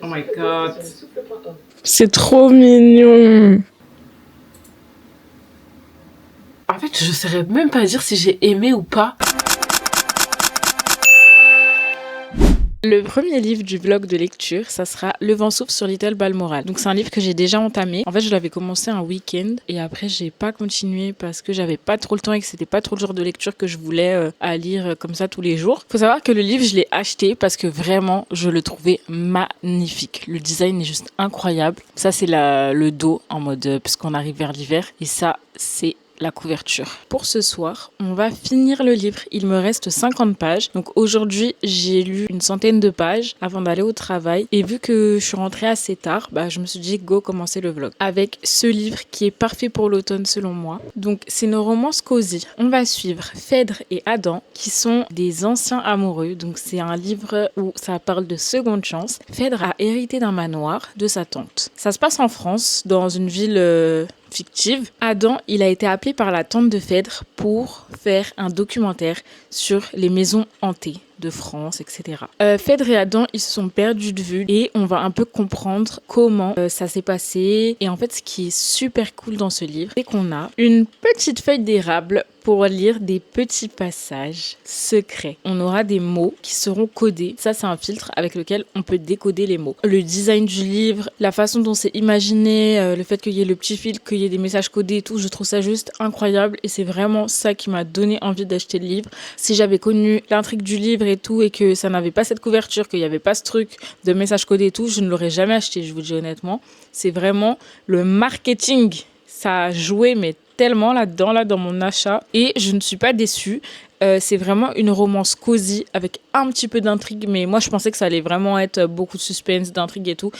Oh my god. C'est trop mignon. En fait, je saurais même pas dire si j'ai aimé ou pas. Le premier livre du vlog de lecture, ça sera Le vent souffle sur Little Balmoral. Donc c'est un livre que j'ai déjà entamé. En fait, je l'avais commencé un week-end et après j'ai pas continué parce que j'avais pas trop le temps et que c'était pas trop le genre de lecture que je voulais à lire comme ça tous les jours. Faut savoir que le livre, je l'ai acheté parce que vraiment, je le trouvais magnifique. Le design est juste incroyable. Ça, c'est le dos en mode puisqu'on arrive vers l'hiver et ça, c'est la couverture. Pour ce soir, on va finir le livre. Il me reste 50 pages. Donc aujourd'hui, j'ai lu une centaine de pages avant d'aller au travail. Et vu que je suis rentrée assez tard, je me suis dit go commencer le vlog. Avec ce livre qui est parfait pour l'automne selon moi. Donc c'est une romance cosy. On va suivre Phèdre et Adam qui sont des anciens amoureux. Donc c'est un livre où ça parle de seconde chance. Phèdre a hérité d'un manoir de sa tante. Ça se passe en France, dans une ville fictive. Adam, il a été appelé par la tante de Phèdre pour faire un documentaire sur les maisons hantées de France, etc. Phèdre et Adam, ils se sont perdus de vue et on va un peu comprendre comment ça s'est passé. Et en fait, ce qui est super cool dans ce livre, c'est qu'on a une petite feuille d'érable pour lire des petits passages secrets. On aura des mots qui seront codés. Ça, c'est un filtre avec lequel on peut décoder les mots. Le design du livre, la façon dont c'est imaginé, le fait qu'il y ait le petit filtre, qu'il y ait des messages codés et tout, je trouve ça juste incroyable et c'est vraiment ça qui m'a donné envie d'acheter le livre. Si j'avais connu l'intrigue du livre et tout et que ça n'avait pas cette couverture, qu'il n'y avait pas ce truc de messages codés et tout, je ne l'aurais jamais acheté, je vous le dis honnêtement. C'est vraiment le marketing. Ça a joué, mais tellement là-dedans, là, dans mon achat. Et je ne suis pas déçue. C'est vraiment une romance cosy avec un petit peu d'intrigue. Mais moi, je pensais que ça allait vraiment être beaucoup de suspense, d'intrigue et tout.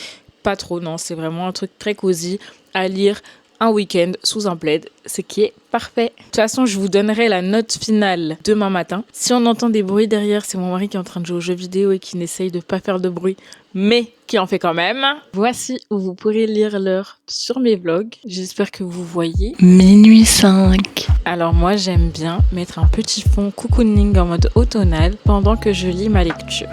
Pas trop, non. C'est vraiment un truc très cosy à lire un week-end sous un plaid, ce qui est parfait. De toute façon, je vous donnerai la note finale demain matin. Si on entend des bruits derrière, c'est mon mari qui est en train de jouer aux jeux vidéo et qui n'essaye de pas faire de bruit, mais qui en fait quand même. Voici où vous pourrez lire l'heure sur mes vlogs. J'espère que vous voyez. Minuit 5. Alors moi, j'aime bien mettre un petit fond cocooning en mode automnal pendant que je lis ma lecture.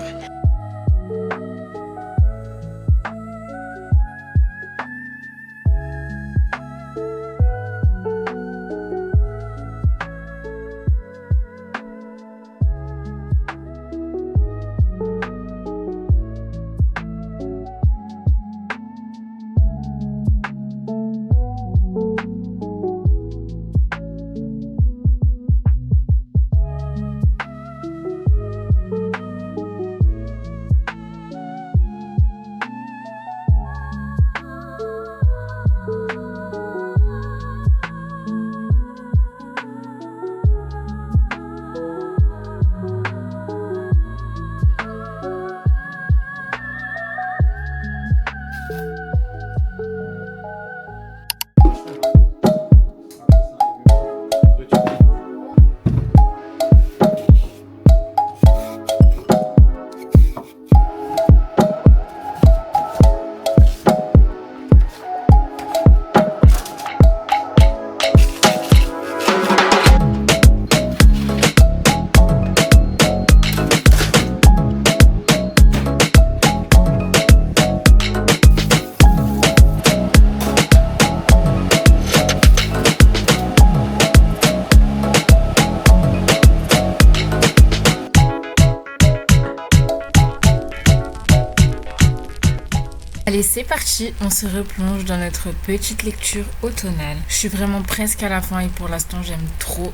Allez, c'est parti, on se replonge dans notre petite lecture automnale. Je suis vraiment presque à la fin et pour l'instant, j'aime trop.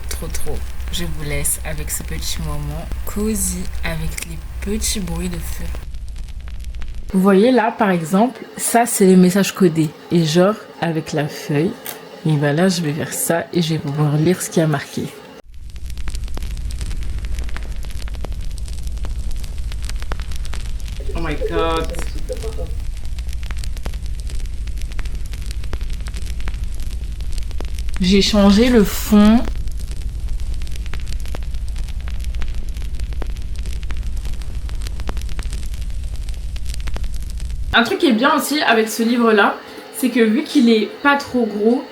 Je vous laisse avec ce petit moment cosy avec les petits bruits de feu. Vous voyez là, par exemple, ça c'est les messages codés. Et genre, avec la feuille, et ben là, je vais faire ça et je vais pouvoir lire ce qui a marqué. Oh my god. J'ai changé le fond. Un truc qui est bien aussi avec ce livre-là, c'est que vu qu'il est pas trop gros,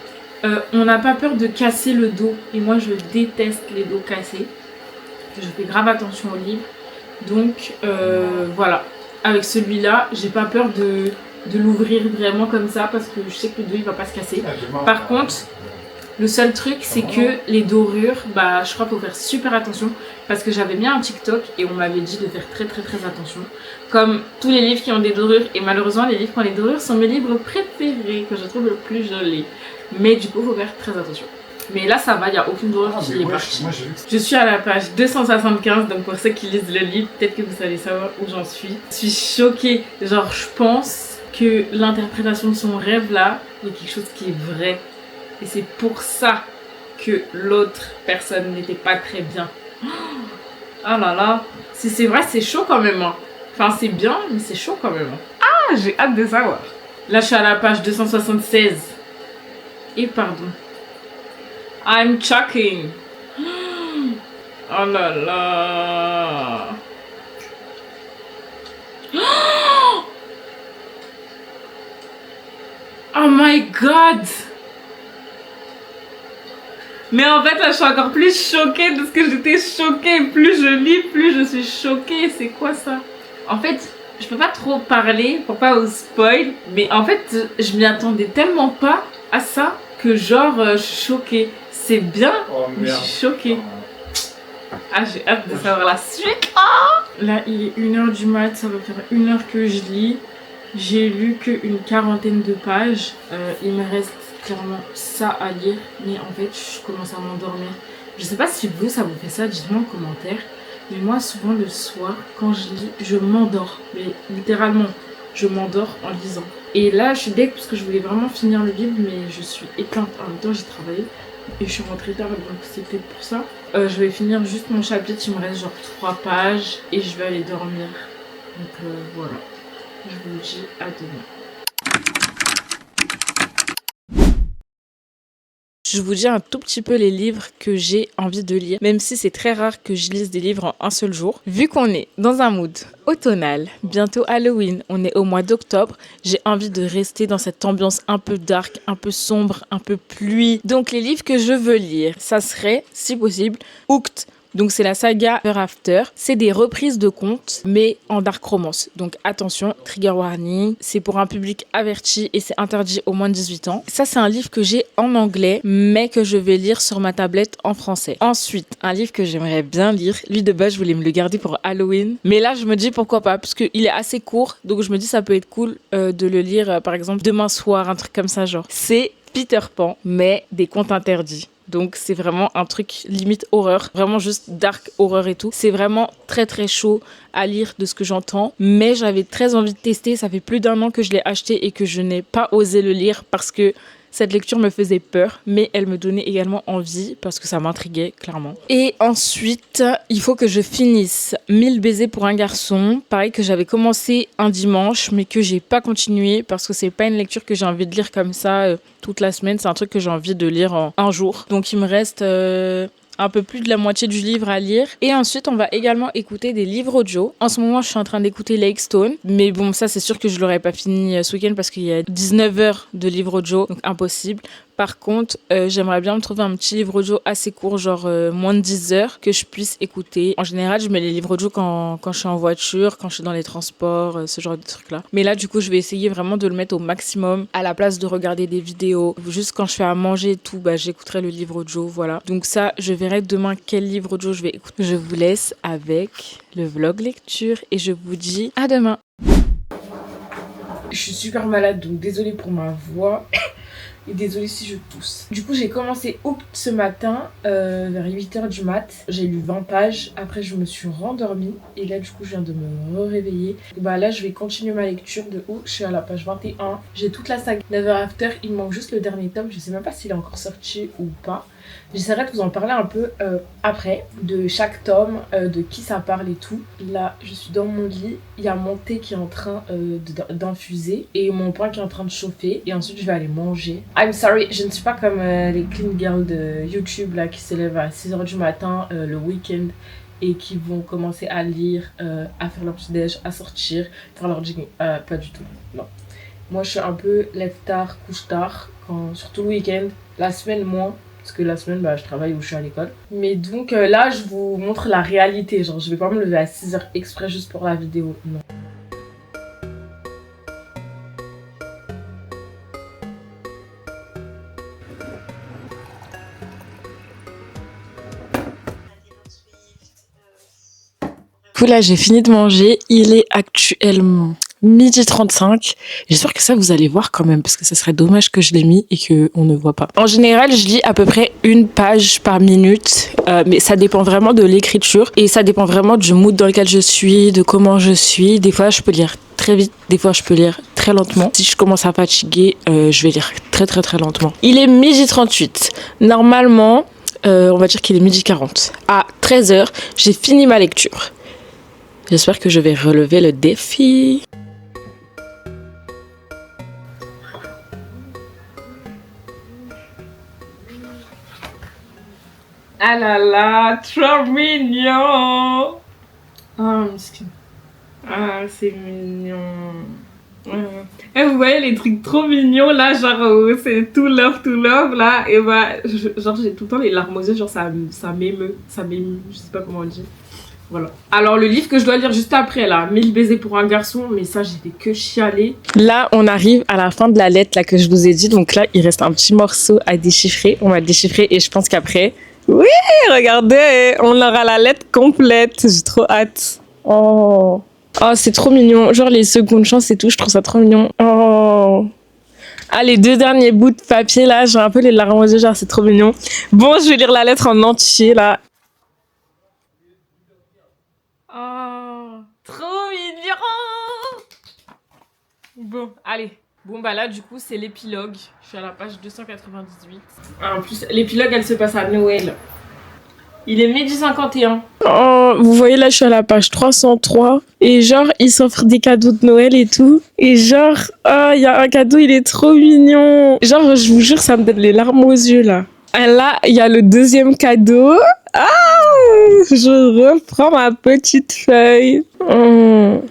on n'a pas peur de casser le dos. Et moi, je déteste les dos cassés. Je fais grave attention au livre. Donc, voilà. avec celui-là, j'ai pas peur de l'ouvrir vraiment comme ça parce que je sais que le dos il va pas se casser. Par contre, le seul truc c'est que les dorures, bah je crois qu'il faut faire super attention parce que j'avais mis un TikTok et on m'avait dit de faire très attention. Comme tous les livres qui ont des dorures, et malheureusement les livres qui ont des dorures sont mes livres préférés que je trouve le plus jolis. Mais du coup il faut faire très attention. Mais là ça va, il n'y a aucune dorure qui est partie. Je suis à la page 275, donc pour ceux qui lisent le livre, peut-être que vous allez savoir où j'en suis. Je suis choquée, genre je pense que l'interprétation de son rêve là, il y a quelque chose qui est vrai. Et c'est pour ça que l'autre personne n'était pas très bien. Ah là là, si c'est vrai c'est chaud quand même. Hein. Enfin c'est bien, mais c'est chaud quand même. Ah, j'ai hâte de savoir. Là je suis à la page 276. Et pardon. I'm choking. Oh là là. Oh my god. Mais en fait là je suis encore plus choquée de ce que j'étais choquée. Plus je lis, plus je suis choquée. C'est quoi ça? En fait, je peux pas trop parler pour pas vous spoil. Mais en fait, je m'y attendais tellement pas à ça que genre je suis choquée. C'est bien, mais je suis choquée. Ah, j'ai hâte de savoir la suite. Oh là, il est 1h du mat, ça va faire 1 heure que je lis. J'ai lu qu'une 40aine de pages. Il me reste clairement ça à lire, mais en fait, je commence à m'endormir. Je sais pas si vous, ça vous fait ça, dites-moi en commentaire. Mais moi, souvent le soir, quand je lis, je m'endors. Mais littéralement, je m'endors en lisant. Et là, je suis deg parce que je voulais vraiment finir le livre, mais je suis éteinte. En même temps, j'ai travaillé. Et je suis rentrée tard, donc c'était pour ça. Je vais finir juste mon chapitre, il me reste genre 3 pages et je vais aller dormir. Donc voilà, je vous dis à demain. Je vous dis un tout petit peu les livres que j'ai envie de lire, même si c'est très rare que je lise des livres en un seul jour. Vu qu'on est dans un mood automnal, bientôt Halloween, on est au mois d'octobre, j'ai envie de rester dans cette ambiance un peu dark, un peu sombre, un peu pluie. Donc les livres que je veux lire, ça serait, si possible, Hooked. Donc c'est la saga Ever After. C'est des reprises de contes, mais en dark romance. Donc attention, trigger warning, c'est pour un public averti et c'est interdit aux moins de 18 ans. Ça c'est un livre que j'ai en anglais, mais que je vais lire sur ma tablette en français. Ensuite, un livre que j'aimerais bien lire. Lui de base, je voulais me le garder pour Halloween. Mais là, je me dis pourquoi pas, parce qu'il est assez court. Donc je me dis ça peut être cool de le lire, par exemple, demain soir, un truc comme ça genre. C'est Peter Pan, mais des contes interdits. Donc c'est vraiment un truc limite horreur, vraiment juste dark horreur et tout. C'est vraiment très chaud à lire de ce que j'entends, mais j'avais très envie de tester. Ça fait plus d'1 an que je l'ai acheté et que je n'ai pas osé le lire parce que cette lecture me faisait peur, mais elle me donnait également envie parce que ça m'intriguait clairement. Et ensuite, il faut que je finisse 1000 baisers pour un garçon. Pareil que j'avais commencé un dimanche, mais que j'ai pas continué parce que c'est pas une lecture que j'ai envie de lire comme ça toute la semaine. C'est un truc que j'ai envie de lire en un jour. Donc il me reste un peu plus de la moitié du livre à lire. Et ensuite, on va également écouter des livres audio. En ce moment, je suis en train d'écouter Lake Stone. Mais bon, ça, c'est sûr que je l'aurais pas fini ce week-end parce qu'il y a 19 heures de livre audio. Donc, impossible. Par contre, j'aimerais bien me trouver un petit livre audio assez court, genre moins de 10 heures, que je puisse écouter. En général, je mets les livres audio quand je suis en voiture, quand je suis dans les transports, ce genre de trucs-là. Mais là, du coup, je vais essayer vraiment de le mettre au maximum, à la place de regarder des vidéos. Juste quand je fais à manger et tout, bah, j'écouterai le livre audio, voilà. Donc ça, je verrai demain quel livre audio je vais écouter. Je vous laisse avec le vlog lecture et je vous dis à demain. Je suis super malade, donc désolée pour ma voix. Et désolée si je tousse. Du coup, j'ai commencé Hooked ce matin vers 8h du mat. J'ai lu 20 pages. Après, je me suis rendormie. Et là, du coup, je viens de me réveiller. Bah là, je vais continuer ma lecture de Hooked. Je suis à la page 21. J'ai toute la saga Never After. Il me manque juste le dernier tome. Je sais même pas s'il est encore sorti ou pas. J'essaierai de vous en parler un peu après, de chaque tome, de qui ça parle et tout. Là, je suis dans mon lit, il y a mon thé qui est en train d'infuser et mon pain qui est en train de chauffer. Et ensuite, je vais aller manger. I'm sorry, je ne suis pas comme les clean girls de YouTube là, qui s'élèvent à 6h du matin le week-end et qui vont commencer à lire, à faire leur petit déj, à sortir, faire leur jogging. Pas du tout, non. Moi, je suis un peu lève tard, couche tard, surtout le week-end. La semaine, moins. Parce que la semaine, bah, je travaille ou je suis à l'école. Mais donc là, je vous montre la réalité. Genre, je vais pas me lever à 6h exprès juste pour la vidéo. Non. coup, là, j'ai fini de manger. Il est actuellement 12h35. J'espère que ça, vous allez voir quand même, parce que ça serait dommage que je l'ai mis et qu'on ne voit pas. En général, je lis à peu près une page par minute, mais ça dépend vraiment de l'écriture et ça dépend vraiment du mood dans lequel je suis, de comment je suis. Des fois, je peux lire très vite, des fois, je peux lire très lentement. Si je commence à fatiguer, je vais lire très, très, très lentement. Il est 12h38. Normalement, on va dire qu'il est 12h40. À 13h, j'ai fini ma lecture. J'espère que je vais relever le défi. Ah là là, trop mignon. Ah, miskin. Ah, c'est mignon. Et vous voyez les trucs trop mignons là, genre c'est tout love là, et bah genre j'ai tout le temps les larmes aux yeux, genre ça m'émeut, je sais pas comment on dit. Voilà. Alors le livre que je dois lire juste après là, 1000 baisers pour un garçon, mais ça j'ai fait que chialer. Là, on arrive à la fin de la lettre là que je vous ai dit, donc là il reste un petit morceau à déchiffrer. On va le déchiffrer et je pense qu'après, oui, regardez, on aura la lettre complète. J'ai trop hâte. Oh, c'est trop mignon. Genre les secondes chances et tout, je trouve ça trop mignon. Oh. Ah, les 2 derniers bouts de papier là, j'ai un peu les larmes aux yeux, genre c'est trop mignon. Bon, je vais lire la lettre en entier là. Oh, trop mignon. Bon, allez. Bon bah là du coup c'est l'épilogue. Je suis à la page 298. En plus l'épilogue elle se passe à Noël. Il est 12h51. Oh, vous voyez là, je suis à la page 303. Et genre, ils s'offrent des cadeaux de Noël et tout. Et genre, il y a un cadeau, il est trop mignon. Genre, je vous jure, ça me donne les larmes aux yeux là. Et là, il y a le deuxième cadeau. Ah, je reprends ma petite feuille. Oh,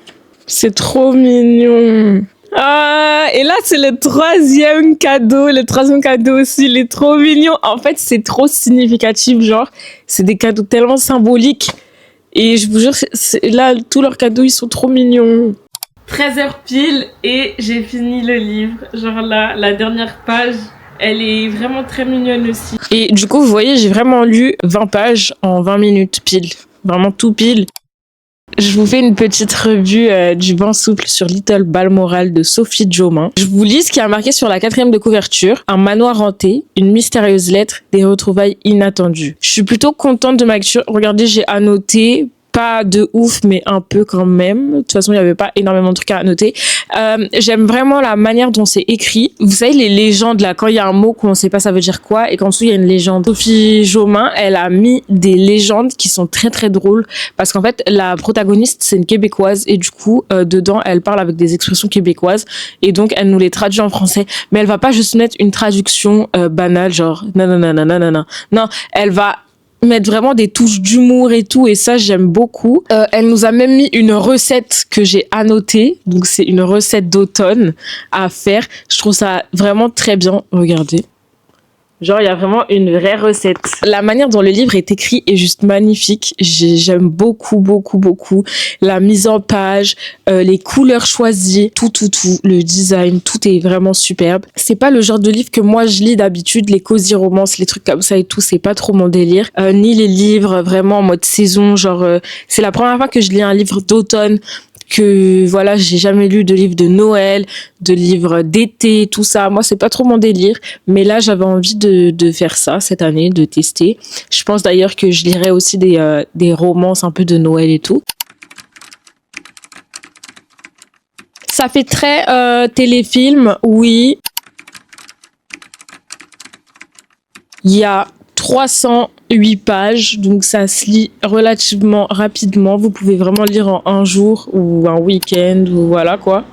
c'est trop mignon. Ah, et là, c'est le troisième cadeau. Le troisième cadeau aussi, il est trop mignon. En fait, c'est trop significatif, genre. C'est des cadeaux tellement symboliques. Et je vous jure, là, tous leurs cadeaux, ils sont trop mignons. 13h pile et j'ai fini le livre. Genre là, la dernière page, elle est vraiment très mignonne aussi. Et du coup, vous voyez, j'ai vraiment lu 20 pages en 20 minutes pile. Vraiment tout pile. Je vous fais une petite revue du vent souffle sur Little Balmoral de Sophie Jomain. Je vous lis ce qui a marqué sur la 4e de couverture. Un manoir hanté, une mystérieuse lettre, des retrouvailles inattendues. Je suis plutôt contente de ma lecture. Regardez, j'ai annoté. Pas de ouf, mais un peu quand même. De toute façon, il n'y avait pas énormément de trucs à noter. J'aime vraiment la manière dont c'est écrit. Vous savez, les légendes, là, quand il y a un mot qu'on ne sait pas ça veut dire quoi, et qu'en dessous, il y a une légende. Sophie Jomain, elle a mis des légendes qui sont très, très drôles. Parce qu'en fait, la protagoniste, c'est une Québécoise. Et du coup, dedans, elle parle avec des expressions québécoises. Et donc, elle nous les traduit en français. Mais elle va pas juste mettre une traduction banale, genre, nanana. Non, elle va mettre vraiment des touches d'humour et tout, et ça j'aime beaucoup. Elle nous a même mis une recette que j'ai annotée, donc c'est une recette d'automne à faire. Je trouve ça vraiment très bien, regardez. Genre, il y a vraiment une vraie recette. La manière dont le livre est écrit est juste magnifique. J'aime beaucoup. La mise en page, les couleurs choisies, tout. Le design, tout est vraiment superbe. C'est pas le genre de livre que moi je lis d'habitude, les cosy romances, les trucs comme ça et tout, c'est pas trop mon délire. Ni les livres vraiment en mode saison, genre, c'est la première fois que je lis un livre d'automne. Que voilà, j'ai jamais lu de livre de Noël, de livres d'été, tout ça. Moi, c'est pas trop mon délire, mais là, j'avais envie de faire ça cette année, de tester. Je pense d'ailleurs que je lirai aussi des romances un peu de Noël et tout. Ça fait très téléfilm, oui. Il y a 308 pages, donc ça se lit relativement rapidement. Vous pouvez vraiment lire en un jour ou un week-end ou voilà quoi.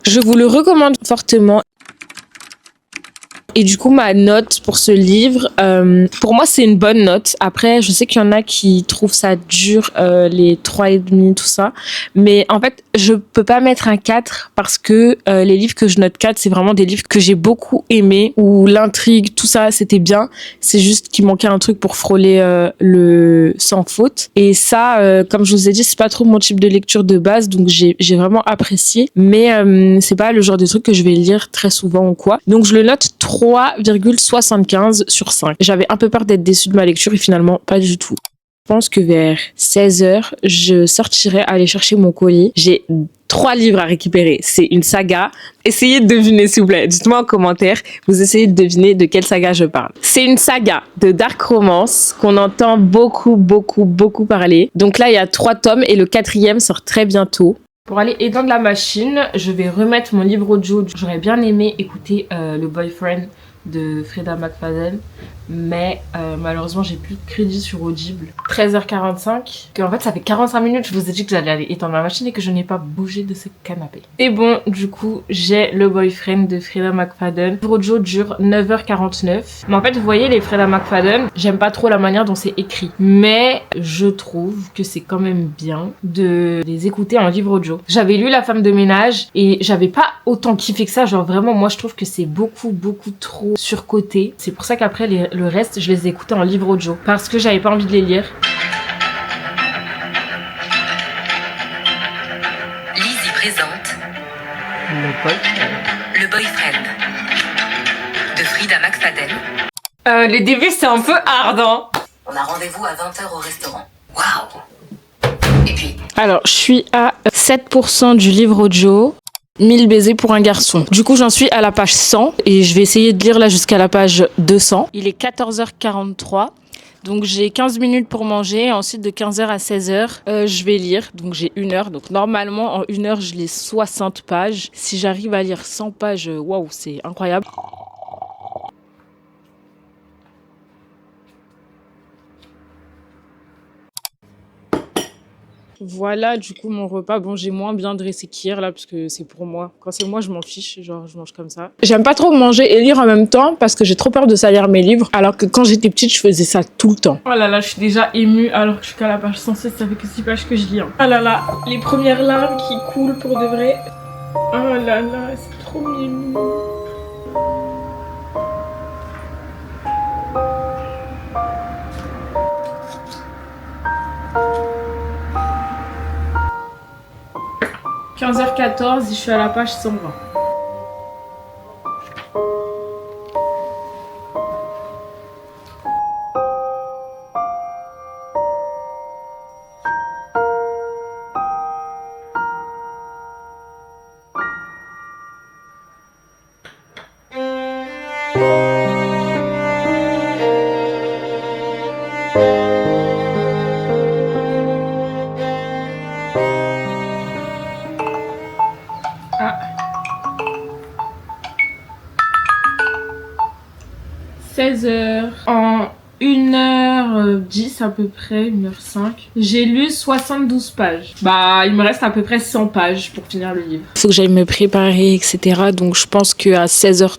Je vous le recommande fortement. Et du coup, ma note pour ce livre, pour moi, c'est une bonne note. Après, je sais qu'il y en a qui trouvent ça dur, les 3,5, tout ça. Mais en fait, je peux pas mettre un 4 parce que les livres que je note 4, c'est vraiment des livres que j'ai beaucoup aimés, où l'intrigue, tout ça, c'était bien. C'est juste qu'il manquait un truc pour frôler le sans faute. Et ça, comme je vous ai dit, c'est pas trop mon type de lecture de base, donc j'ai vraiment apprécié. Mais c'est pas le genre de truc que je vais lire très souvent ou quoi. Donc je le note 3,75 sur 5. J'avais un peu peur d'être déçue de ma lecture et finalement pas du tout. pense que vers 16h, je sortirai aller chercher mon colis. J'ai 3 livres à récupérer. C'est une saga. Essayez de deviner, s'il vous plaît. Dites-moi en commentaire, vous essayez de deviner de quelle saga je parle. C'est une saga de dark romance qu'on entend beaucoup parler. Donc là, il y a 3 tomes et le 4e sort très bientôt. Pour aller éteindre la machine, je vais remettre mon livre audio. J'aurais bien aimé écouter Le Boyfriend de Freda McFadden, mais malheureusement j'ai plus de crédit sur Audible. 13h45, en fait ça fait 45 minutes, je vous ai dit que j'allais aller éteindre ma machine et que je n'ai pas bougé de ce canapé. Et bon, du coup j'ai Le Boyfriend de Freda McFadden. Le livre audio dure 9h49, mais en fait vous voyez les Freda McFadden, j'aime pas trop la manière dont c'est écrit, mais je trouve que c'est quand même bien de les écouter en livre audio. J'avais lu La femme de ménage et j'avais pas autant kiffé que ça, genre vraiment moi je trouve que c'est beaucoup trop surcoté. C'est pour ça qu'après le reste je les ai écoutés en livre audio parce que j'avais pas envie de les lire. Lizzie présente Le Boyfriend de Freda McFadden. Les débuts c'est un peu hard hein. On a rendez-vous à 20h au restaurant. Waouh. Et puis Alors je suis à 7% du livre audio. 1000 baisers pour un garçon. Du coup, j'en suis à la page 100 et je vais essayer de lire là jusqu'à la page 200. Il est 14h43. Donc j'ai 15 minutes pour manger. Ensuite de 15h à 16h, je vais lire. Donc j'ai 1 heure. Donc normalement en 1 heure, je lis 60 pages. Si j'arrive à lire 100 pages, waouh, c'est incroyable. Voilà, du coup, mon repas. Bon, j'ai moins bien dressé qu'hier, là, parce que c'est pour moi. Quand c'est moi, je m'en fiche. Genre, je mange comme ça. J'aime pas trop manger et lire en même temps parce que j'ai trop peur de salir mes livres. Alors que quand j'étais petite, je faisais ça tout le temps. Oh là là, je suis déjà émue alors que je suis qu'à la page 107, ça fait que 6 pages que je lis. Hein. Oh là là, les premières larmes qui coulent pour de vrai. Oh là là, c'est trop mignon. « 15h14, je suis à la page 120. Ah. 16h. En 1h10 à peu près, 1h05, j'ai lu 72 pages. Bah, il me reste à peu près 100 pages pour finir le livre. Il faut que j'aille me préparer, etc. Donc je pense qu'à 16h30,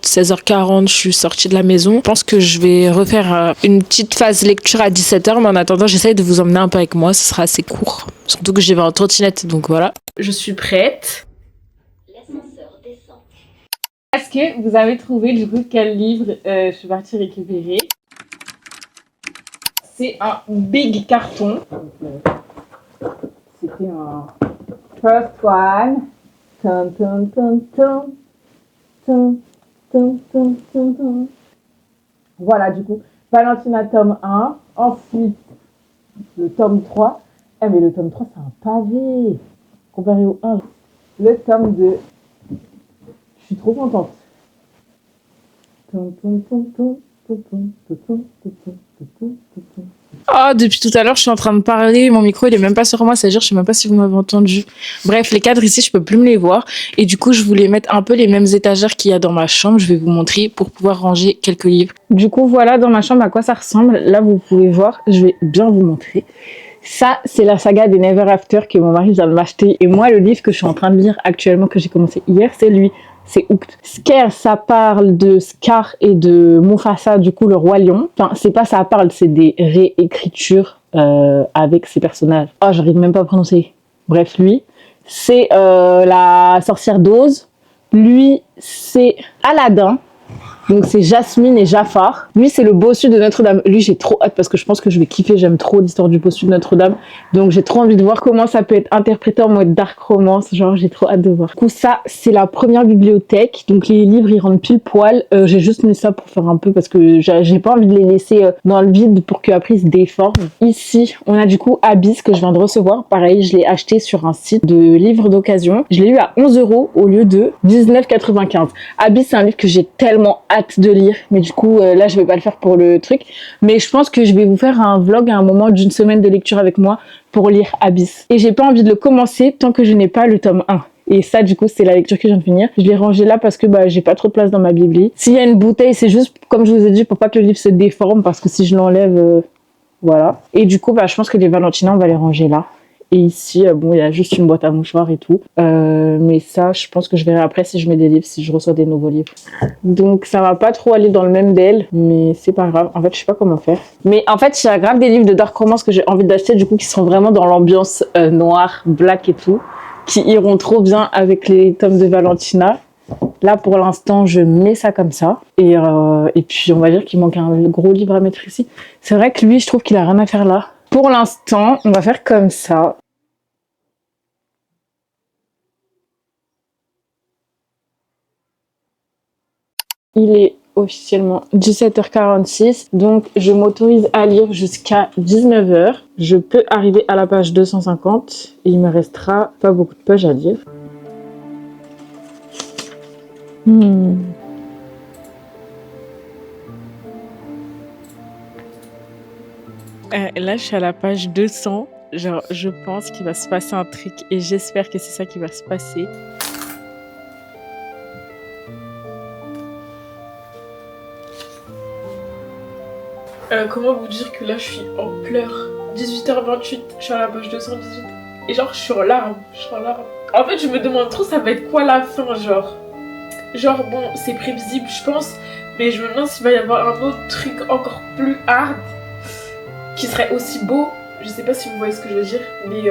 16h40, je suis sortie de la maison. Je pense que je vais refaire une petite phase lecture à 17h, mais en attendant, j'essaye de vous emmener un peu avec moi. Ce sera assez court. Surtout que j'y vais en trottinette, donc voilà. Je suis prête. l'ascenseur descend. Est-ce que vous avez trouvé du coup quel livre je suis partie récupérer? C'est un big carton. C'était un first one. Tum, tum, tum, tum. Tum, tum, tum, tum, tum. Voilà, du coup, Valentina tome 1. Ensuite, le tome 3. Eh, mais le tome 3, c'est un pavé. Comparé au 1. Le tome 2. Je suis trop contente. Oh, depuis tout à l'heure, je suis en train de parler. Mon micro, il est même pas sur moi. C'est-à-dire, je sais même pas si vous m'avez entendu. Bref, les cadres ici, je peux plus me les voir. Et du coup, je voulais mettre un peu les mêmes étagères qu'il y a dans ma chambre. Je vais vous montrer pour pouvoir ranger quelques livres. Du coup, voilà dans ma chambre à quoi ça ressemble. Là, vous pouvez voir. Je vais bien vous montrer. Ça, c'est la saga des Never After que mon mari vient de m'acheter. Et moi, le livre que je suis en train de lire actuellement, que j'ai commencé hier, c'est lui. C'est Hooked. Scare, ça parle de Scar et de Mufasa, du coup, le roi lion. Enfin, c'est pas ça parle, c'est des réécritures avec ces personnages. Oh, j'arrive même pas à prononcer. Bref, lui, c'est la sorcière d'Oz. Lui, c'est Aladdin. Donc c'est Jasmine et Jafar. Lui c'est le bossu de Notre-Dame. Lui j'ai trop hâte parce que je pense que je vais kiffer. J'aime trop l'histoire du bossu de Notre-Dame. Donc j'ai trop envie de voir comment ça peut être interprété en mode dark romance. Genre j'ai trop hâte de voir. Du coup ça c'est la première bibliothèque. Donc les livres ils rentrent pile poil. J'ai juste mis ça pour faire un peu parce que j'ai pas envie de les laisser dans le vide pour qu'après ils se déforment. Ici on a du coup Abyss que je viens de recevoir. Pareil je l'ai acheté sur un site de livres d'occasion. Je l'ai eu à 11 € au lieu de 19,95. Abyss c'est un livre que j'ai tellement hâte de lire, mais du coup là je vais pas le faire pour le truc, mais je pense que je vais vous faire un vlog à un moment d'une semaine de lecture avec moi pour lire Abyss. Et j'ai pas envie de le commencer tant que je n'ai pas le tome 1. Et ça, du coup, c'est la lecture que je viens de finir. Je l'ai rangé là parce que j'ai pas trop de place dans ma bibli. S'il y a une bouteille, c'est juste, comme je vous ai dit, pour pas que le livre se déforme, parce que si je l'enlève, voilà. Et du coup, je pense que les Valentina, on va les ranger là. Et ici, il y a juste une boîte à mouchoirs et tout. Mais ça, je pense que je verrai après si je mets des livres, si je reçois des nouveaux livres. Donc, ça va pas trop aller dans le même DL, mais c'est pas grave. En fait, je sais pas comment faire. Mais en fait, il y a grave des livres de dark romance que j'ai envie d'acheter, du coup, qui sont vraiment dans l'ambiance noire, black et tout, qui iront trop bien avec les tomes de Valentina. Là, pour l'instant, je mets ça comme ça. Et puis, on va dire qu'il manque un gros livre à mettre ici. C'est vrai que lui, je trouve qu'il a rien à faire là. Pour l'instant, on va faire comme ça. Il est officiellement 17h46, donc je m'autorise à lire jusqu'à 19h. Je peux arriver à la page 250 et il me restera pas beaucoup de pages à lire. Là, je suis à la page 200. Genre, je pense qu'il va se passer un truc et j'espère que c'est ça qui va se passer. Comment vous dire que là je suis en pleurs. 18h28, je suis à la page 218. Et genre je suis en larmes, En fait je me demande trop ça va être quoi la fin genre. Genre bon c'est prévisible je pense. Mais je me demande s'il va y avoir un autre truc encore plus hard. Qui serait aussi beau. Je sais pas si vous voyez ce que je veux dire. Mais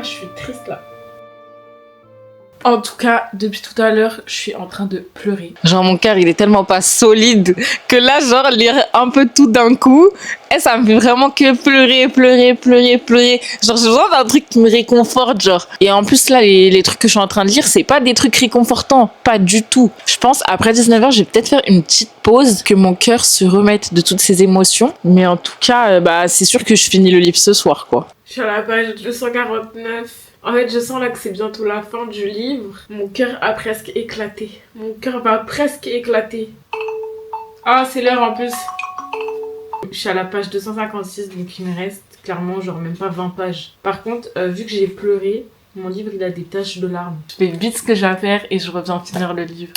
je suis triste là. En tout cas, depuis tout à l'heure, je suis en train de pleurer. Genre, mon cœur, il est tellement pas solide que là, genre, lire un peu tout d'un coup, et ça me fait vraiment que pleurer. Genre, j'ai besoin d'un truc qui me réconforte, genre. Et en plus, là, les trucs que je suis en train de lire, c'est pas des trucs réconfortants. Pas du tout. Je pense, après 19h, je vais peut-être faire une petite pause, que mon cœur se remette de toutes ses émotions. Mais en tout cas, c'est sûr que je finis le livre ce soir, quoi. Je suis à la page 249. En fait, je sens là que c'est bientôt la fin du livre. Mon cœur a presque éclaté. Mon cœur va presque éclater. Ah, c'est l'heure en plus. Je suis à la page 256, donc il me reste clairement genre même pas 20 pages. Par contre, vu que j'ai pleuré, mon livre il a des taches de larmes. Je fais vite ce que j'ai à faire et je reviens finir le livre.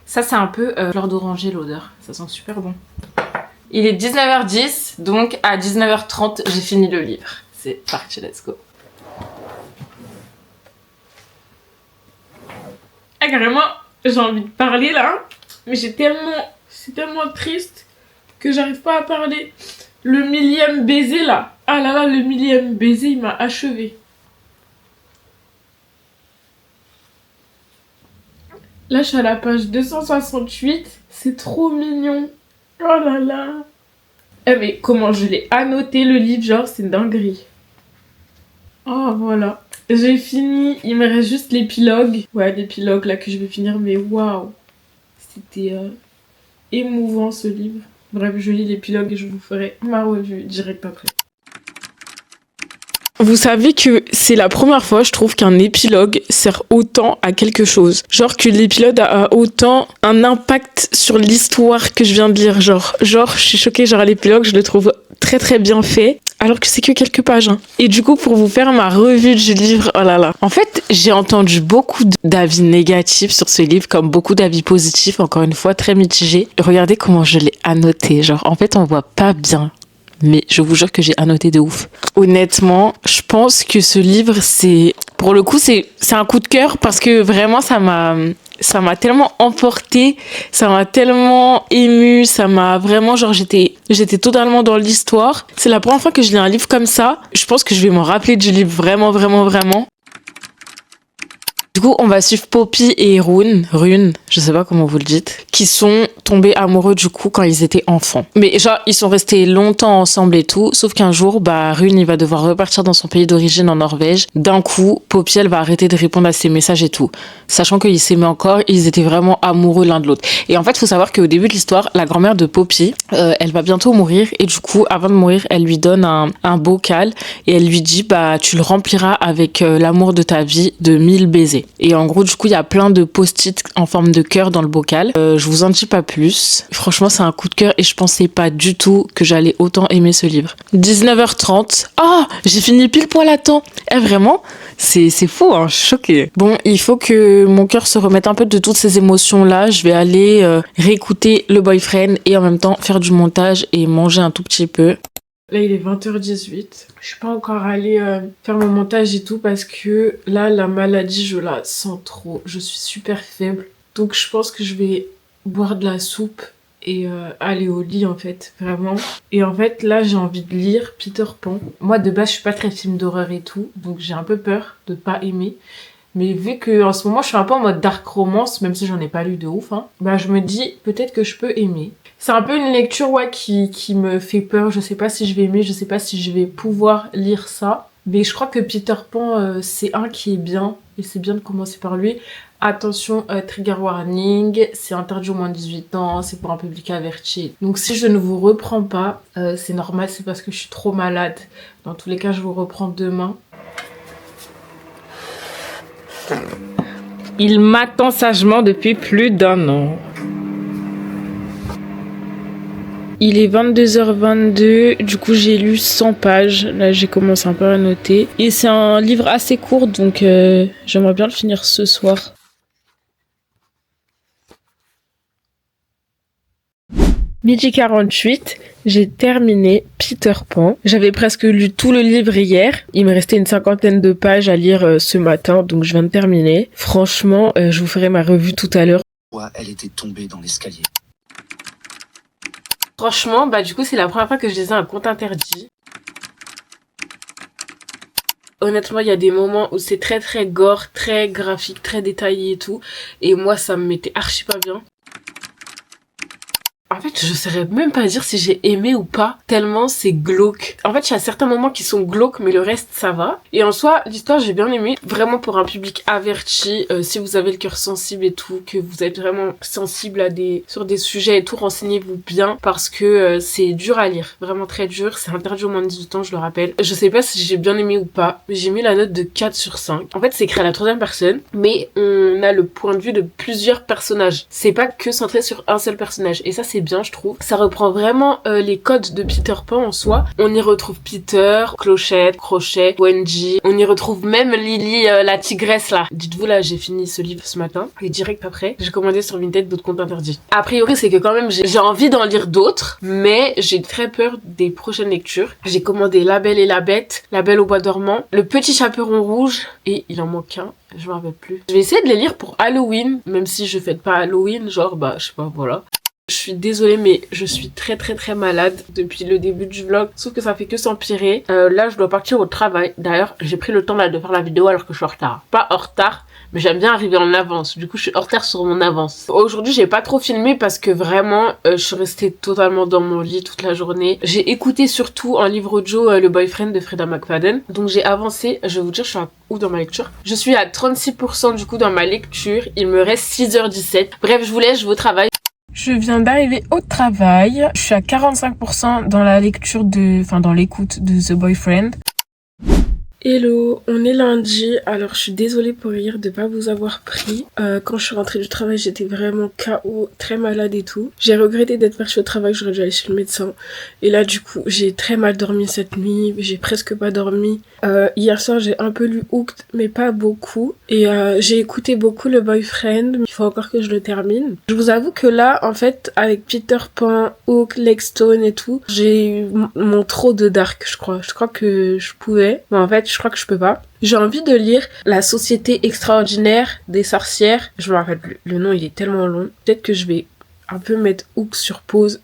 Ça, c'est un peu fleur d'oranger l'odeur. Ça sent super bon. Il est 19h10, donc à 19h30, j'ai fini le livre. C'est parti, let's go. Ah, carrément, j'ai envie de parler là, mais c'est tellement triste que j'arrive pas à parler. Le 1000e baiser là, ah là là, le 1000e baiser, il m'a achevé. Là, je suis à la page 268, c'est trop mignon. Oh là là. Eh mais comment je l'ai annoté le livre, genre c'est une dinguerie. Oh voilà. J'ai fini, il me reste juste l'épilogue. Ouais, l'épilogue là que je vais finir, mais waouh. C'était émouvant ce livre. Bref, je lis l'épilogue et je vous ferai ma revue direct après. Vous savez que c'est la première fois, je trouve, qu'un épilogue sert autant à quelque chose. Genre que l'épilogue a autant un impact sur l'histoire que je viens de lire. Genre, je suis choquée, genre l'épilogue, je le trouve très très bien fait. Alors que c'est que quelques pages. Et du coup, pour vous faire ma revue du livre, oh là là. En fait, j'ai entendu beaucoup d'avis négatifs sur ce livre, comme beaucoup d'avis positifs, encore une fois, très mitigés. Regardez comment je l'ai annoté. Genre, en fait, on voit pas bien. Mais je vous jure que j'ai annoté de ouf. Honnêtement, je pense que ce livre, pour le coup, c'est un coup de cœur parce que vraiment, ça m'a tellement emporté, ça m'a tellement ému, ça m'a vraiment, genre, j'étais totalement dans l'histoire. C'est la première fois que je lis un livre comme ça. Je pense que je vais m'en rappeler du livre vraiment. Du coup, on va suivre Poppy et Rune, je sais pas comment vous le dites, qui sont tombés amoureux du coup quand ils étaient enfants. Mais genre, ils sont restés longtemps ensemble et tout, sauf qu'un jour, Rune, il va devoir repartir dans son pays d'origine en Norvège. D'un coup, Poppy, elle va arrêter de répondre à ses messages et tout. Sachant qu'ils s'aimaient encore, ils étaient vraiment amoureux l'un de l'autre. Et en fait, faut savoir qu'au début de l'histoire, la grand-mère de Poppy, elle va bientôt mourir et du coup, avant de mourir, elle lui donne un bocal et elle lui dit, tu le rempliras avec l'amour de ta vie de 1000 baisers. Et en gros, du coup, il y a plein de post-it en forme de cœur dans le bocal. Je vous en dis pas plus. Franchement, c'est un coup de cœur et je pensais pas du tout que j'allais autant aimer ce livre. 19h30. Oh, j'ai fini pile poil à temps. Vraiment, c'est fou, hein, je suis choquée. Bon, il faut que mon cœur se remette un peu de toutes ces émotions-là. Je vais aller réécouter le boyfriend et en même temps faire du montage et manger un tout petit peu. Là, il est 20h18. Je suis pas encore allée faire mon montage et tout parce que là, la maladie, je la sens trop. Je suis super faible. Donc, je pense que je vais boire de la soupe et aller au lit, en fait. Vraiment. Et en fait, là, j'ai envie de lire Peter Pan. Moi, de base, je suis pas très film d'horreur et tout. Donc, j'ai un peu peur de pas aimer. Mais vu que en ce moment, je suis un peu en mode dark romance, même si j'en ai pas lu de ouf, hein, je me dis peut-être que je peux aimer. C'est un peu une lecture qui me fait peur. Je sais pas si je vais aimer, je sais pas si je vais pouvoir lire ça. Mais je crois que Peter Pan, c'est un qui est bien. Et c'est bien de commencer par lui. Attention, trigger warning, c'est interdit au moins de 18 ans, c'est pour un public averti. Donc si je ne vous reprends pas, c'est normal, c'est parce que je suis trop malade. Dans tous les cas, je vous reprends demain. Il m'attend sagement depuis plus d'1 an. Il est 22h22, du coup j'ai lu 100 pages, là j'ai commencé un peu à noter. Et c'est un livre assez court, donc j'aimerais bien le finir ce soir. Midi 48, j'ai terminé Peter Pan. J'avais presque lu tout le livre hier. Il me restait une 50aine de pages à lire ce matin, donc je viens de terminer. Franchement, je vous ferai ma revue tout à l'heure. Elle était tombée dans l'escalier. Franchement, du coup, c'est la première fois que je lisais un conte interdit. Honnêtement, il y a des moments où c'est très très gore, très graphique, très détaillé et tout. Et moi, ça me mettait archi pas bien. En fait, je saurais même pas dire si j'ai aimé ou pas, tellement c'est glauque. En fait, il y a certains moments qui sont glauques, mais le reste, ça va. Et en soi, l'histoire, j'ai bien aimé. Vraiment pour un public averti, si vous avez le cœur sensible et tout, que vous êtes vraiment sensible sur des sujets et tout, renseignez-vous bien, parce que c'est dur à lire. Vraiment très dur. C'est interdit au moins de 18 ans, je le rappelle. Je sais pas si j'ai bien aimé ou pas. J'ai mis la note de 4 sur 5. En fait, c'est écrit à la 3e personne, mais on a le point de vue de plusieurs personnages. C'est pas que centré sur un seul personnage. Et ça, c'est bien, je trouve. Ça reprend vraiment les codes de Peter Pan en soi. On y retrouve Peter, Clochette, Crochet, Wendy. On y retrouve même Lily, la tigresse là. Dites-vous là, j'ai fini ce livre ce matin et direct après, j'ai commandé sur Vinted d'autres contes interdits. A priori, c'est que quand même j'ai envie d'en lire d'autres, mais j'ai très peur des prochaines lectures. J'ai commandé La Belle et la Bête, La Belle au Bois dormant, Le Petit Chaperon Rouge et il en manque un. Je m'en rappelle plus. Je vais essayer de les lire pour Halloween, même si je fête pas Halloween, genre je sais pas, voilà. Je suis désolée, mais je suis très très très malade depuis le début du vlog, sauf que ça fait que s'empirer. Là, je dois partir au travail. D'ailleurs, j'ai pris le temps là de faire la vidéo alors que je suis en retard. Pas en retard, mais j'aime bien arriver en avance. Du coup, je suis en retard sur mon avance. Aujourd'hui, j'ai pas trop filmé parce que vraiment, je suis restée totalement dans mon lit toute la journée. J'ai écouté surtout en livre audio Le Boyfriend de Freda McFadden. Donc j'ai avancé, je vais vous dire, je suis à où dans ma lecture. Je suis à 36% du coup dans ma lecture. Il me reste 6h17. Bref, je vous laisse, je vais au travail. Je viens d'arriver au travail. Je suis à 45% dans la lecture dans l'écoute de The Boyfriend. Hello, on est lundi, alors je suis désolée pour hier de pas vous avoir pris. Quand je suis rentrée du travail, j'étais vraiment KO, très malade et tout. J'ai regretté d'être partie au travail, j'aurais dû aller chez le médecin. Et là du coup, j'ai très mal dormi cette nuit, j'ai presque pas dormi. Hier soir, j'ai un peu lu Hooked, mais pas beaucoup. Et j'ai écouté beaucoup Le Boyfriend, mais il faut encore que je le termine. Je vous avoue que là, en fait, avec Peter Pan, Hook, Legstone et tout, j'ai eu mon trop de dark, je crois. Je crois que je pouvais, mais en fait, je crois que je peux pas. J'ai envie de lire La Société extraordinaire des sorcières. Je me rappelle plus. Le nom, il est tellement long. Peut-être que je vais un peu mettre Hook sur pause.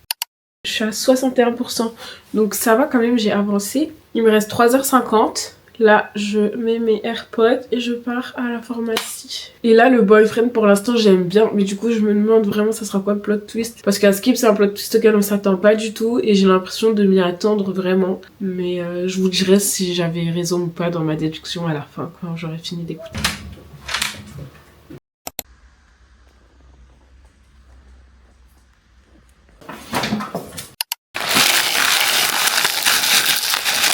Je suis à 61%. Donc ça va quand même, j'ai avancé. Il me reste 3h50. Là, je mets mes AirPods et je pars à la pharmacie. Et là, le boyfriend, pour l'instant, j'aime bien. Mais du coup, je me demande vraiment ça sera quoi le plot twist. Parce qu'à Skip, c'est un plot twist auquel on s'attend pas du tout. Et j'ai l'impression de m'y attendre vraiment. Mais je vous dirai si j'avais raison ou pas dans ma déduction à la fin, quand j'aurai fini d'écouter.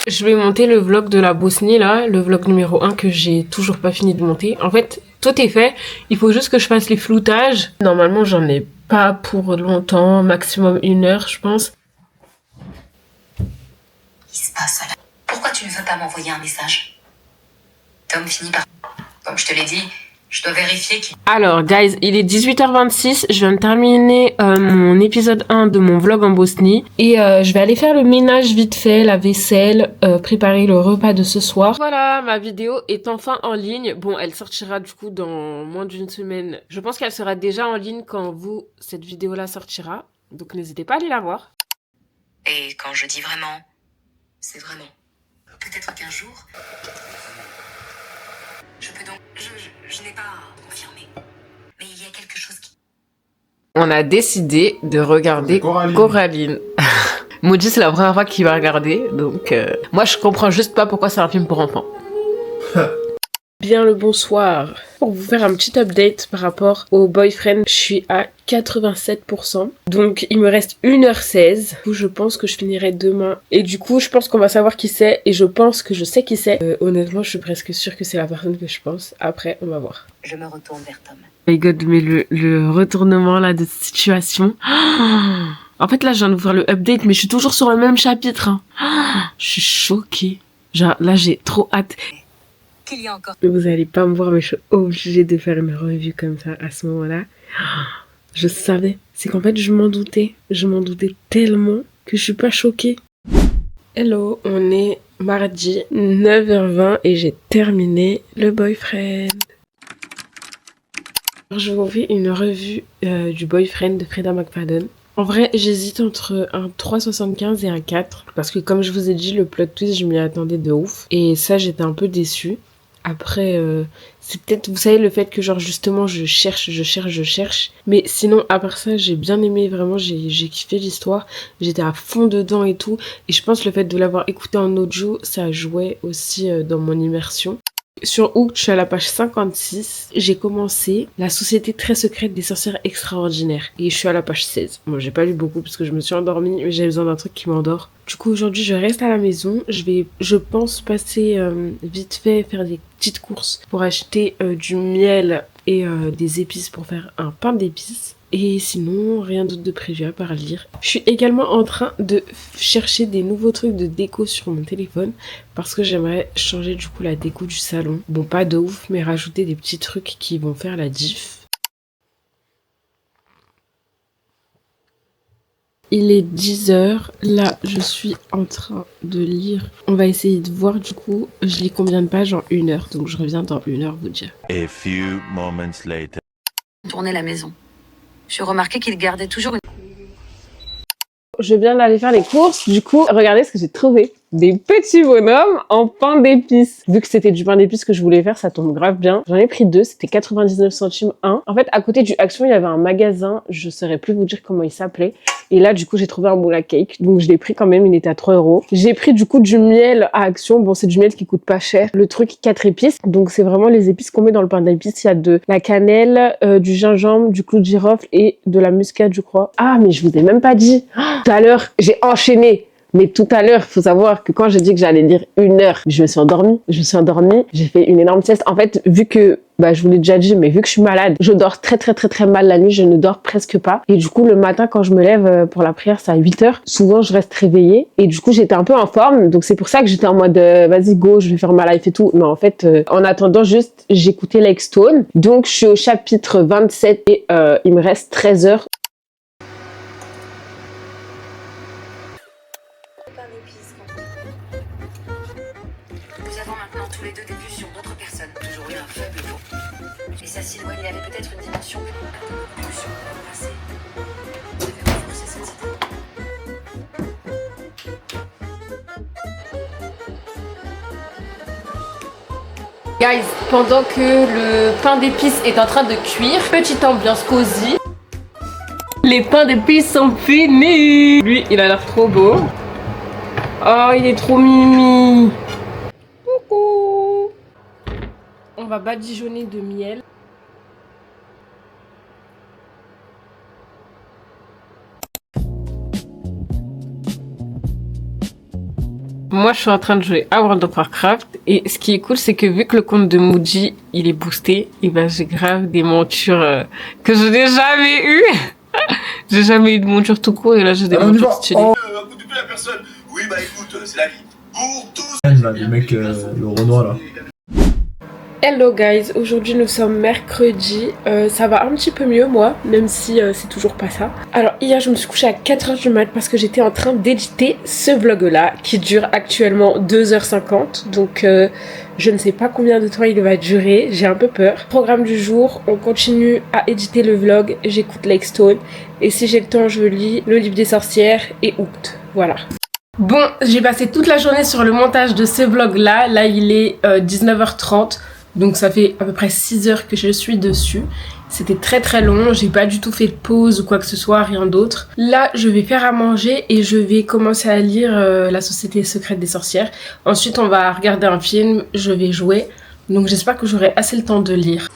Je vais monter le vlog de la Bosnie là, le vlog numéro 1 que j'ai toujours pas fini de monter. En fait, tout est fait, il faut juste que je fasse les floutages. Normalement, j'en ai pas pour longtemps, maximum 1 heure, je pense. Il se passe là. Pourquoi tu ne veux pas m'envoyer un message? Tom finit par... Comme je te l'ai dit, je dois vérifier qu'il... Alors, guys, il est 18h26. Je viens de terminer mon épisode 1 de mon vlog en Bosnie. Et je vais aller faire le ménage vite fait, la vaisselle, préparer le repas de ce soir. Voilà, ma vidéo est enfin en ligne. Bon, elle sortira du coup dans moins d'1 semaine. Je pense qu'elle sera déjà en ligne quand cette vidéo-là sortira. Donc n'hésitez pas à aller la voir. Et quand je dis vraiment, c'est vraiment. Peut-être qu'un jour... Je peux donc... Je n'ai pas confirmé. Mais il y a quelque chose qui... On a décidé de regarder Coraline. Maudit, c'est la première fois qu'il va regarder. Donc, moi, je comprends juste pas pourquoi c'est un film pour enfants. Bien le bonsoir. Pour vous faire un petit update par rapport au boyfriend, je suis à 87%. Donc il me reste 1h16. Du coup, je pense que je finirai demain. Et du coup, je pense qu'on va savoir qui c'est. Et je pense que je sais qui c'est. Honnêtement, je suis presque sûre que c'est la personne que je pense. Après, on va voir. Je me retourne vers Tom. My God, mais le retournement là de situation. En fait, là, je viens de vous faire le update, mais je suis toujours sur le même chapitre. Hein. Je suis choquée. Genre, là, j'ai trop hâte. Qu'il y a encore... Vous allez pas me voir, mais je suis obligée de faire une revue comme ça à ce moment-là. Je savais. C'est qu'en fait, je m'en doutais. Je m'en doutais tellement que je suis pas choquée. Hello, on est mardi 9h20 et j'ai terminé le boyfriend. Je vous fais une revue du boyfriend de Freda McFadden. En vrai, j'hésite entre un 3,75 et un 4. Parce que comme je vous ai dit, le plot twist, je m'y attendais de ouf. Et ça, j'étais un peu déçue. Après, c'est peut-être, vous savez, le fait que genre justement, je cherche. Mais sinon, à part ça, j'ai bien aimé, vraiment, j'ai kiffé l'histoire. J'étais à fond dedans et tout. Et je pense le fait de l'avoir écouté en audio, ça jouait aussi dans mon immersion. Sur Hooked, je suis à la page 56. J'ai commencé La Société très secrète des sorcières extraordinaires. Et je suis à la page 16. Bon, j'ai pas lu beaucoup parce que je me suis endormie, mais j'avais besoin d'un truc qui m'endort. Du coup, aujourd'hui, je reste à la maison. Je pense passer vite fait, faire des petites courses pour acheter du miel et des épices pour faire un pain d'épices. Et sinon, rien d'autre de prévu à part lire. Je suis également en train de chercher des nouveaux trucs de déco sur mon téléphone parce que j'aimerais changer du coup la déco du salon. Bon, pas de ouf, mais rajouter des petits trucs qui vont faire la diff. Il est 10h. Là, je suis en train de lire. On va essayer de voir du coup. Je lis combien de pages en 1 heure. Donc je reviens dans 1 heure vous dire. A few moments later. Tourner la maison. J'ai remarqué qu'il gardait toujours une... Je viens d'aller faire les courses. Du coup, regardez ce que j'ai trouvé. Des petits bonhommes en pain d'épices. Vu que c'était du pain d'épices que je voulais faire, ça tombe grave bien. J'en ai pris 2, c'était 99 centimes un. En fait, à côté du Action, il y avait un magasin, je saurais plus vous dire comment il s'appelait. Et là, du coup, j'ai trouvé un boule à cake. Donc, je l'ai pris quand même, il était à 3 €. J'ai pris du coup du miel à Action. Bon, c'est du miel qui coûte pas cher. Le truc 4 épices. Donc, c'est vraiment les épices qu'on met dans le pain d'épices. Il y a de la cannelle, du gingembre, du clou de girofle et de la muscade, je crois. Ah, mais je vous ai même pas dit. Tout à l'heure, j'ai enchaîné. Mais tout à l'heure, faut savoir que quand j'ai dit que j'allais dire 1 heure, je me suis endormie. J'ai fait une énorme sieste. En fait, vu que, je vous l'ai déjà dit, mais vu que je suis malade, je dors très mal la nuit, je ne dors presque pas. Et du coup, le matin, quand je me lève pour la prière, c'est à 8h. Souvent, je reste réveillée. Et du coup, j'étais un peu en forme. Donc, c'est pour ça que j'étais en mode, vas-y, go, je vais faire ma life et tout. Mais en fait, en attendant, juste, j'écoutais Like Stone. Donc, je suis au chapitre 27 et il me reste 13 heures. Nous avons maintenant tous les deux des vues sur d'autres personnes. Toujours eu un faible pour. Et sa silhouette, il avait peut-être une dimension. Impulsion passée. Vous devez renforcer cette idée. Guys, pendant que le pain d'épices est en train de cuire, petite ambiance cosy. Les pains d'épices sont finis. Lui, il a l'air trop beau. Oh, il est trop mimi. Coucou. On va badigeonner de miel. Moi, je suis en train de jouer à World of Warcraft et ce qui est cool, c'est que vu que le compte de Muji, il est boosté, et ben j'ai grave des montures que je n'ai jamais eues. J'ai jamais eu de monture tout court et là j'ai des montures stylées. Un coup de pied à personne. Oui, bah écoute, c'est la vie. Pour tous. Là, le mec, le Renoir là. Hello guys, aujourd'hui nous sommes mercredi, ça va un petit peu mieux moi, même si c'est toujours pas ça. Alors hier je me suis couchée à 4h du mat parce que j'étais en train d'éditer ce vlog là qui dure actuellement 2h50, donc je ne sais pas combien de temps il va durer, j'ai un peu peur. Programme du jour, on continue à éditer le vlog, j'écoute Lake Stone et si j'ai le temps je lis Le Livre des Sorcières et Hooked, voilà. Bon, j'ai passé toute la journée sur le montage de ce vlog là, il est 19h30. Donc ça fait à peu près 6 heures que je suis dessus. C'était très très long, j'ai pas du tout fait de pause ou quoi que ce soit, rien d'autre. Là, je vais faire à manger et je vais commencer à lire La Société secrète des sorcières. Ensuite, on va regarder un film, je vais jouer. Donc j'espère que j'aurai assez le temps de lire.